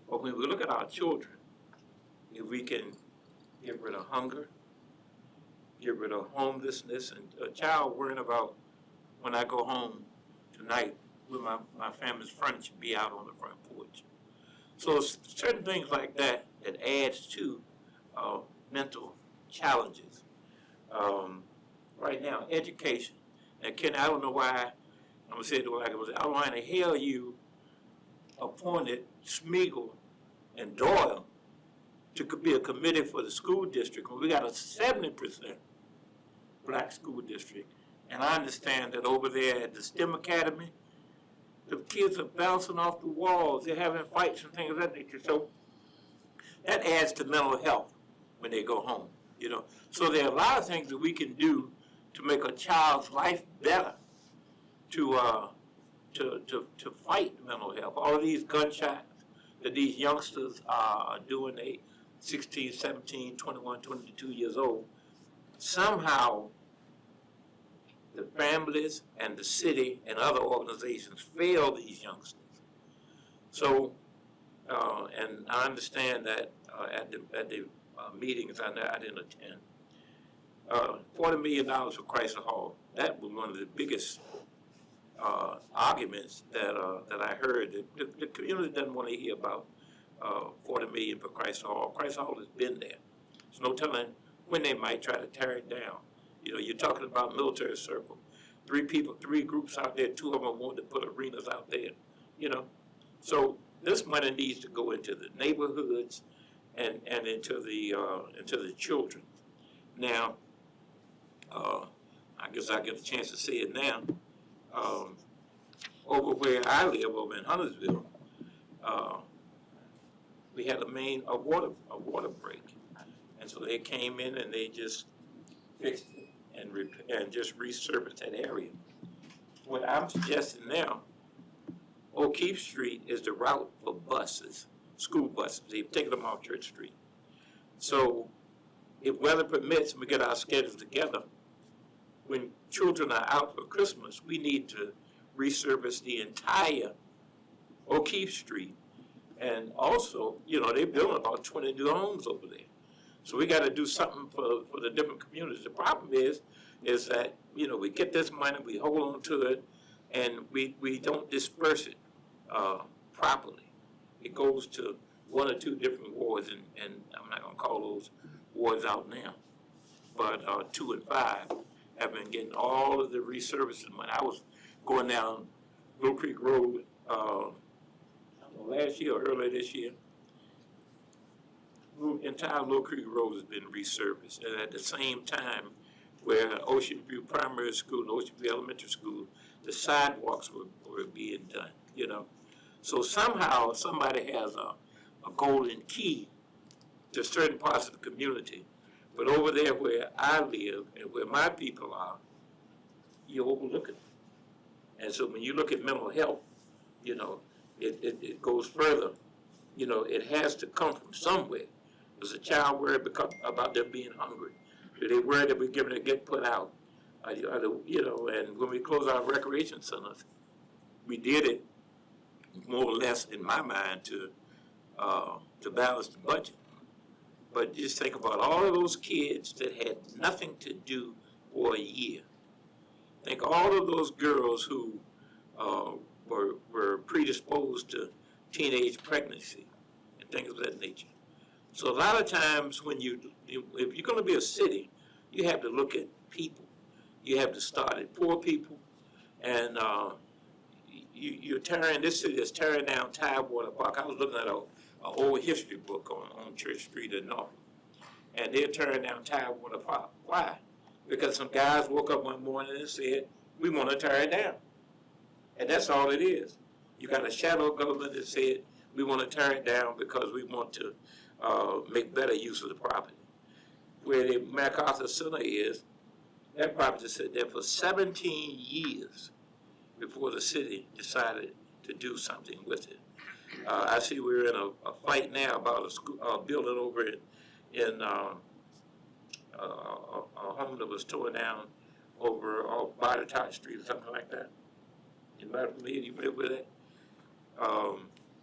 But when we look at our children, if we can get rid of hunger, get rid of homelessness, and a child worrying about when I go home tonight, will my family's furniture be out on the front porch? So certain things like that adds to mental challenges. Right now, education. And Ken, I don't know why, I'm gonna say it like it was, I don't know why in the hell you appointed Smeagol and Doyle to be a committee for the school district. We got a 70% black school district. And I understand that over there at the STEM Academy, the kids are bouncing off the walls. They're having fights and things of that nature. So that adds to mental health when they go home, you know. So there are a lot of things that we can do to make a child's life better, to fight mental health. All of these gunshots that these youngsters are doing, they 16, 17, 21, 22 years old, somehow the families and the city and other organizations fail these youngsters. So, and I understand that at the meetings I didn't attend, $40 million for Chrysler Hall. That was one of the biggest arguments that I heard. The community doesn't want to hear about $40 million for Chrysler Hall. Chrysler Hall has been there. There's no telling when they might try to tear it down. You know, you're talking about military circle. 3 groups out there, 2 of them want to put arenas out there, you know. So this money needs to go into the neighborhoods and into the children. Now, I guess I get a chance to say it now. Over where I live, over in Huntersville, we had a water break, and so they came in and they just fixed it and just resurfaced that area. What I'm suggesting now, O'Keefe Street is the route for buses, school buses. They've taken them off Church Street. So if weather permits and we get our schedules together, when children are out for Christmas, we need to resurface the entire O'Keefe Street. And also, you know, they're building about 20 new homes over there. So we got to do something for the different communities. The problem is that, you know, we get this money, we hold on to it, and we don't disperse it properly. It goes to 1 or 2 different wards, and I'm not going to call those wards out now. But 2 and 5 have been getting all of the resurfacing money. I was going down Little Creek Road last year or earlier this year. Entire Little Creek Road has been resurfaced, and at the same time where Ocean View Primary School and Ocean View Elementary School, the sidewalks were being done, you know. So somehow somebody has a golden key to certain parts of the community, but over there where I live and where my people are, you overlook it. And so when you look at mental health, you know, it goes further. You know, it has to come from somewhere. Does a child worry about them being hungry? Do they worry that we're going to get put out? You know, and when we close our recreation centers, we did it more or less, in my mind, to balance the budget. But just think about all of those kids that had nothing to do for a year. Think all of those girls who were predisposed to teenage pregnancy and things of that nature. So a lot of times if you're going to be a city, you have to look at people. You have to start at poor people, and this city is tearing down Tidewater Park. I was looking at an old history book on Church Street in Norfolk, and they're tearing down Tidewater Park. Why? Because some guys woke up one morning and said, we want to tear it down. And that's all it is. You got a shadow government that said, we want to tear it down because we want to make better use of the property. Where the MacArthur Center is, that property sat there for 17 years before the city decided to do something with it. I see we're in a fight now about a building over in a home that was torn down over off Bartotot Street or something like that. You familiar with it?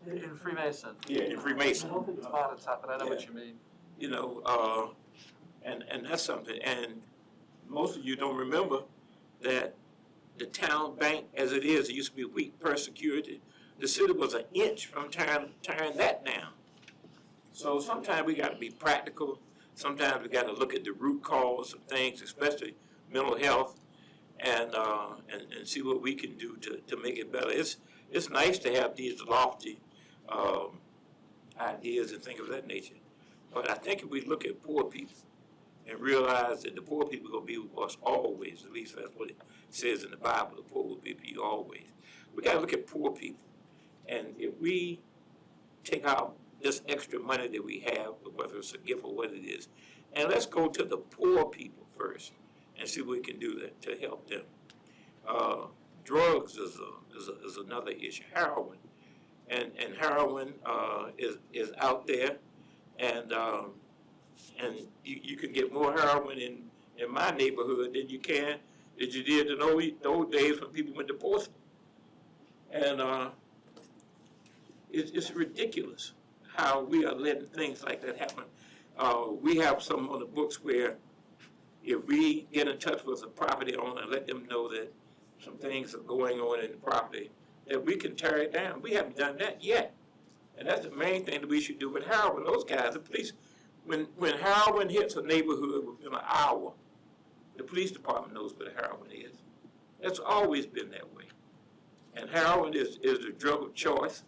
In Freemason. Yeah, in Freemason. I don't think it's about the top, but I know what you mean. You know, and that's something. And most of you don't remember that the town bank, as it is, it used to be weak per security. The city was an inch from tearing that down. So sometimes we got to be practical. Sometimes we got to look at the root cause of things, especially mental health, and see what we can do to make it better. It's it's nice to have these lofty, ideas and things of that nature. But I think if we look at poor people and realize that the poor people are gonna be with us always, at least that's what it says in the Bible, the poor will be with you always. We gotta look at poor people. And if we take out this extra money that we have, whether it's a gift or what it is, and let's go to the poor people first and see what we can do to help them. Drugs is another issue, heroin. And heroin is out there, and you can get more heroin in my neighborhood than you did in those days when people went to Portsmouth. And it's ridiculous how we are letting things like that happen. We have some on the books where if we get in touch with a property owner and let them know that some things are going on in the property, that we can tear it down. We haven't done that yet. And that's the main thing that we should do with heroin. Those guys, the police, when heroin hits a neighborhood within an hour, the police department knows where the heroin is. It's always been that way. And heroin is the drug of choice.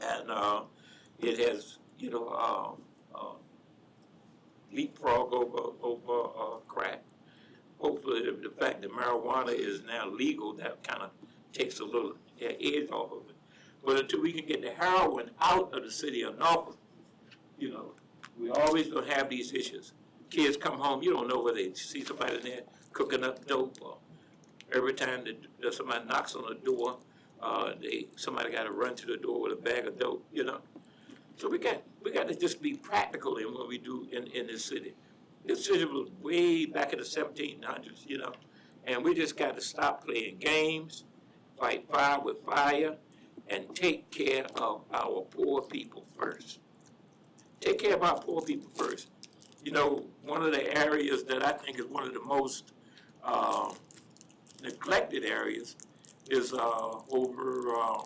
And it has, leapfrog over crack. Hopefully the fact that marijuana is now legal, that kind of takes a little edge off of it. But until we can get the heroin out of the city of Norfolk, we always gonna have these issues. Kids come home, you don't know whether they see somebody in there cooking up dope, or every time that somebody knocks on the door, somebody got to run to the door with a bag of dope, So we got to just be practical in what we do in this city. This city was way back in the 1700s, and we just got to stop playing games, fight fire with fire, and take care of our poor people first. Take care of our poor people first. One of the areas that I think is one of the most neglected areas is over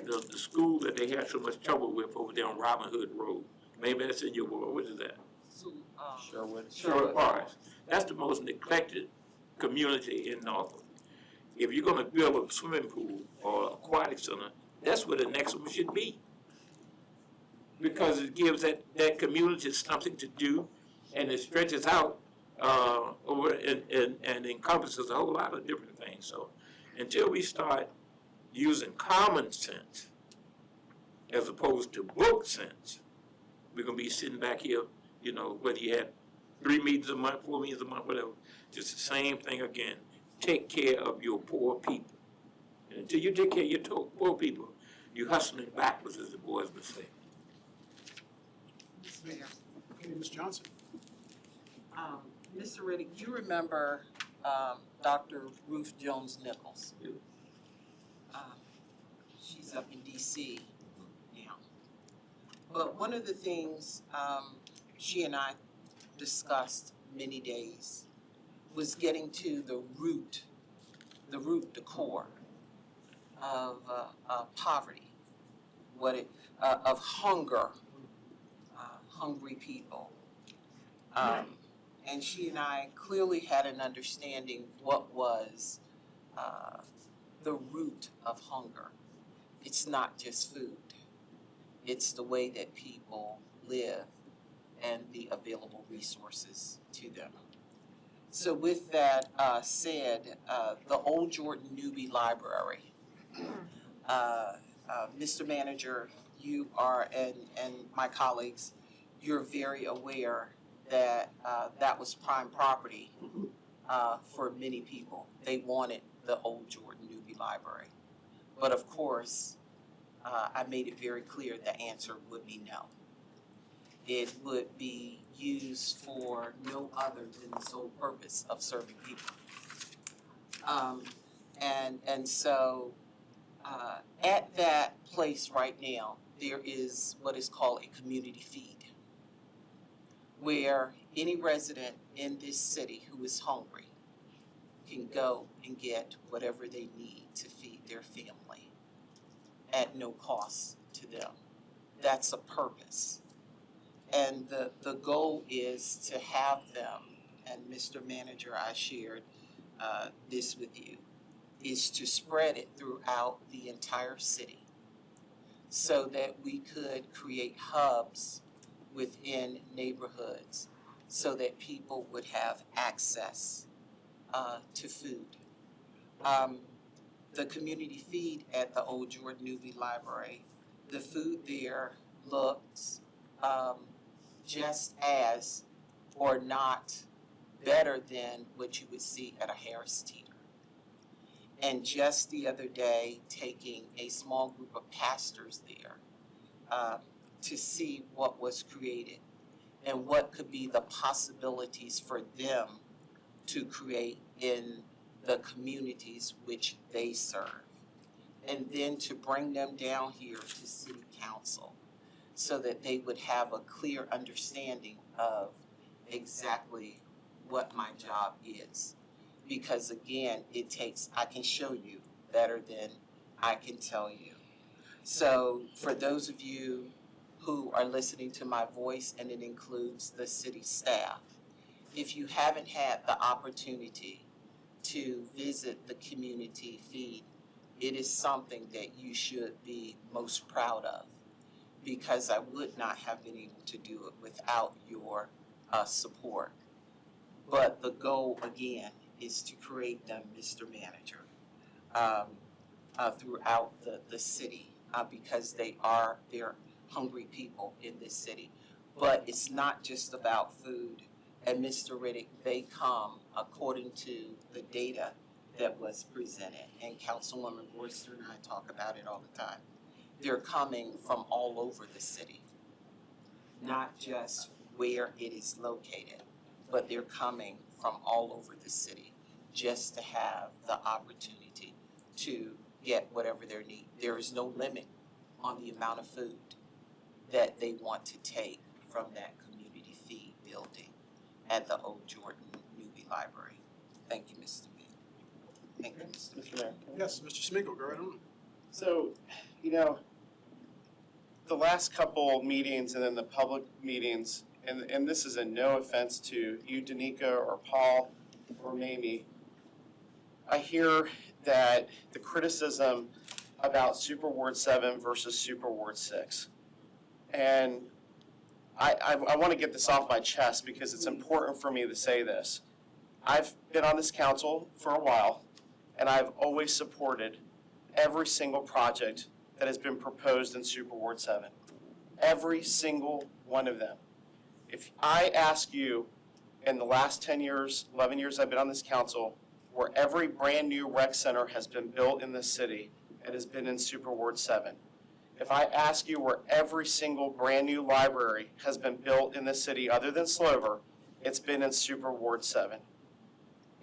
the school that they had so much trouble with over there on Robin Hood Road. Maybe that's in your world. What is that? Sherwood Forest. That's the most neglected community in Norfolk. If you're going to build a swimming pool or aquatic center, that's where the next one should be. Because it gives that community something to do, and it stretches out over and encompasses a whole lot of different things. So until we start using common sense as opposed to book sense, we're going to be sitting back here, whether you have 3 meetings a month, 4 meetings a month, whatever, just the same thing again. Take care of your poor people. And until you take care of your poor people, you're hustling backwards, as the boys would say. Okay, Ms. Johnson. Mr. Riddick, you remember Dr. Ruth Jones Nichols? She's up in DC now. But one of the things she and I discussed many days was getting to the core of poverty, of hunger, hungry people. And she and I clearly had an understanding what was the root of hunger. It's not just food. It's the way that people live and the available resources to them. So with that said, the Old Jordan Newby Library, Mr. Manager, you are, and my colleagues, you're very aware that that was prime property for many people. They wanted the Old Jordan Newby Library. But of course, I made it very clear the answer would be no. It would be used for no other than the sole purpose of serving people. And so at that place right now, there is what is called a community feed, where any resident in this city who is hungry can go and get whatever they need to feed their family at no cost to them. That's a purpose. And the goal is to have them, and Mr. Manager, I shared this with you is to spread it throughout the entire city so that we could create hubs within neighborhoods so that people would have access to food. The community feed at the Old Jordan Newby Library, the food there looks just as or not better than what you would see at a Harris Teeter. And just the other day, taking a small group of pastors there to see what was created and what could be the possibilities for them to create in the communities which they serve. And then to bring them down here to city council so that they would have a clear understanding of exactly what my job is. Because again, I can show you better than I can tell you. So for those of you who are listening to my voice, and it includes the city staff, if you haven't had the opportunity to visit the community feed, it is something that you should be most proud of, because I would not have been able to do it without your support. But the goal, again, is to create them, Mr. Manager, throughout the city, because they're hungry people in this city. But it's not just about food. And Mr. Riddick, they come according to the data that was presented. And Councilwoman Royster and I talk about it all the time. They're coming from all over the city, not just where it is located, but they're coming from all over the city just to have the opportunity to get whatever their need. There is no limit on the amount of food that they want to take from that community feed building at the Old Jordan Newby Library. Thank you, Mr. Mayor. Thank you, Mr. Mayor. Yes, Mr. Smigiel, go right on. So, the last couple meetings and then the public meetings, and this is a no offense to you, Danica, or Paul, or Mamie, I hear that the criticism about Super Ward 7 versus Super Ward 6. And I want to get this off my chest because it's important for me to say this. I've been on this council for a while, and I've always supported every single project that has been proposed in Super Ward 7. Every single one of them. If I ask you, in the last 10 years, 11 years I've been on this council, where every brand new rec center has been built in this city, it has been in Super Ward 7. If I ask you where every single brand new library has been built in this city other than Slover, it's been in Super Ward 7.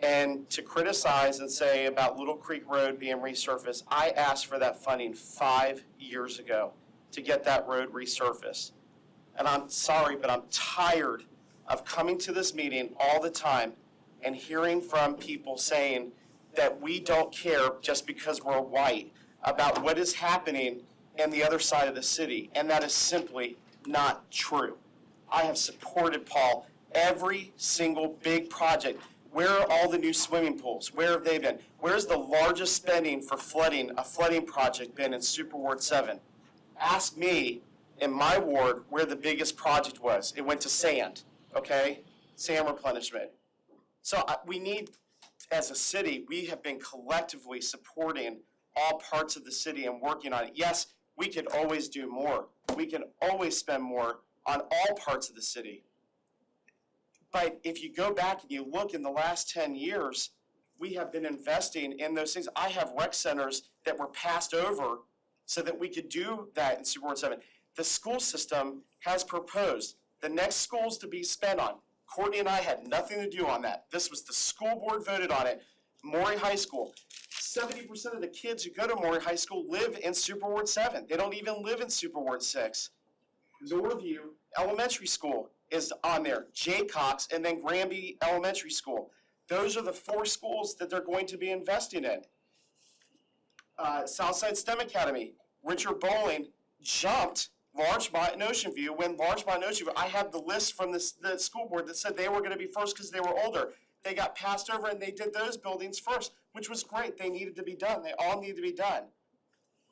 And to criticize and say about Little Creek Road being resurfaced, I asked for that funding 5 years ago to get that road resurfaced. And I'm sorry, but I'm tired of coming to this meeting all the time and hearing from people saying that we don't care just because we're white about what is happening in the other side of the city. And that is simply not true. I have supported Paul every single big project. Where are all the new swimming pools? Where have they been? Where's the largest spending for flooding, a flooding project been in Super Ward 7? Ask me in my ward where the biggest project was. It went to sand, okay? Sand replenishment. So we need, as a city, we have been collectively supporting all parts of the city and working on it. Yes, we could always do more. We can always spend more on all parts of the city. But if you go back and you look in the last 10 years, we have been investing in those things. I have rec centers that were passed over so that we could do that in Super Ward 7. The school system has proposed the next schools to be spent on. Courtney and I had nothing to do on that. This was the school board voted on it. Maury High School. 70% of the kids who go to Maury High School live in Super Ward 7. They don't even live in Super Ward 6. Norview Elementary School is on there. Jaycox, and then Granby Elementary School. Those are the 4 schools that they're going to be investing in. Southside STEM Academy. Richard Bowling jumped Larchmont and Ocean View when Larchmont and Ocean View, I had the list from the school board that said they were going to be first because they were older. They got passed over and they did those buildings first, which was great. They needed to be done. They all need to be done.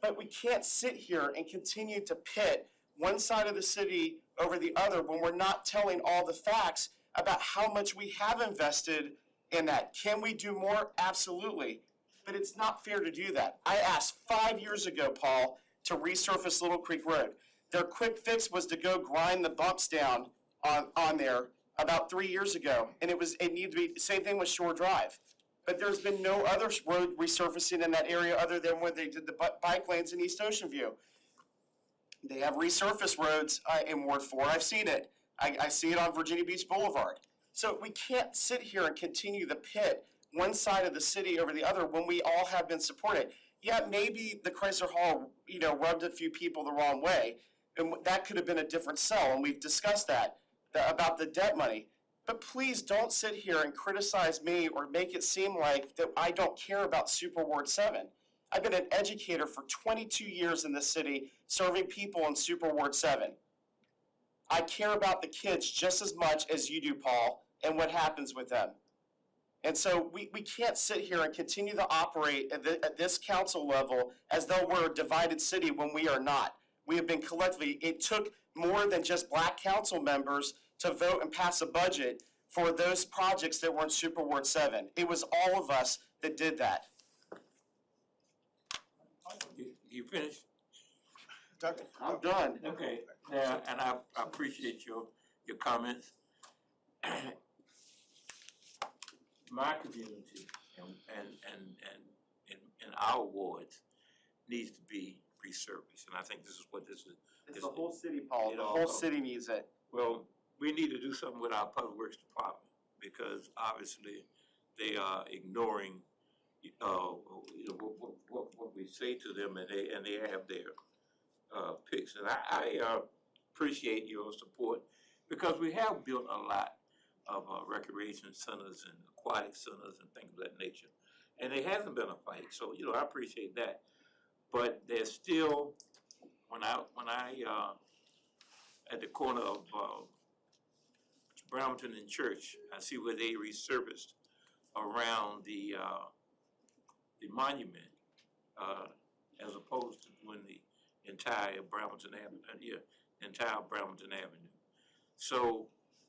But we can't sit here and continue to pit one side of the city over the other when we're not telling all the facts about how much we have invested in that. Can we do more? Absolutely. But it's not fair to do that. I asked 5 years ago, Paul, to resurface Little Creek Road. Their quick fix was to go grind the bumps down on there about 3 years ago. And it needed to be, same thing with Shore Drive. But there's been no other road resurfacing in that area other than when they did the bike lanes in East Ocean View. They have resurfaced roads in Ward 4. I've seen it. I see it on Virginia Beach Boulevard. So we can't sit here and continue to pit one side of the city over the other when we all have been supported. Yeah, maybe the Chrysler Hall, rubbed a few people the wrong way, and that could have been a different sell, and we've discussed that about the debt money. But please don't sit here and criticize me or make it seem like that I don't care about Super Ward 7. I've been an educator for 22 years in this city, serving people in Super Ward 7. I care about the kids just as much as you do, Paul, and what happens with them. And so we can't sit here and continue to operate at this council level as though we're a divided city when we are not. We have been collectively, it took more than just black council members to vote and pass a budget for those projects that were in Super Ward 7. It was all of us that did that. You finished? Dr. I'm done. Okay, now, and I appreciate your comments. My community and in our wards needs to be resurfaced, and I think this is what this is. It's the whole city, Paul. The whole city needs it. Well, we need to do something with our public works department, because obviously they are ignoring, what we say to them, and they have their picks. And I appreciate your support, because we have built a lot of recreation centers and aquatic centers and things of that nature, and there hasn't been a fight. So I appreciate that, but there's still, when I at the corner of Brownton and Church, I see where they resurfaced around the monument, as opposed to when the entire Brownton Avenue, So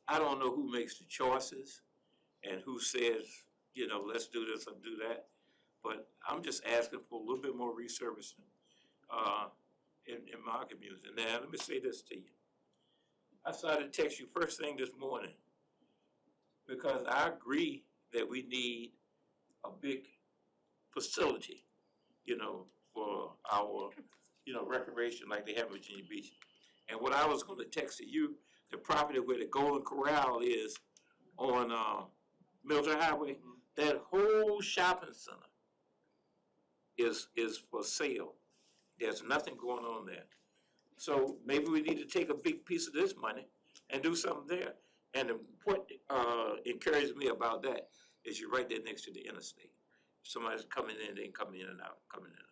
I don't know who makes the choices and who says, let's do this or do that. But I'm just asking for a little bit more resurfacing in my community. Now, let me say this to you. I started to text you first thing this morning because I agree that we need a big facility, for our, recreation like they have in Virginia Beach. And what I was going to text to you, the property where the Golden Corral is on Milton Highway, that whole shopping center is for sale. There's nothing going on there. So maybe we need to take a big piece of this money and do something there. And what encourages me about that is you're right there next to the interstate. If somebody's coming in, they can come in and out, coming in and out.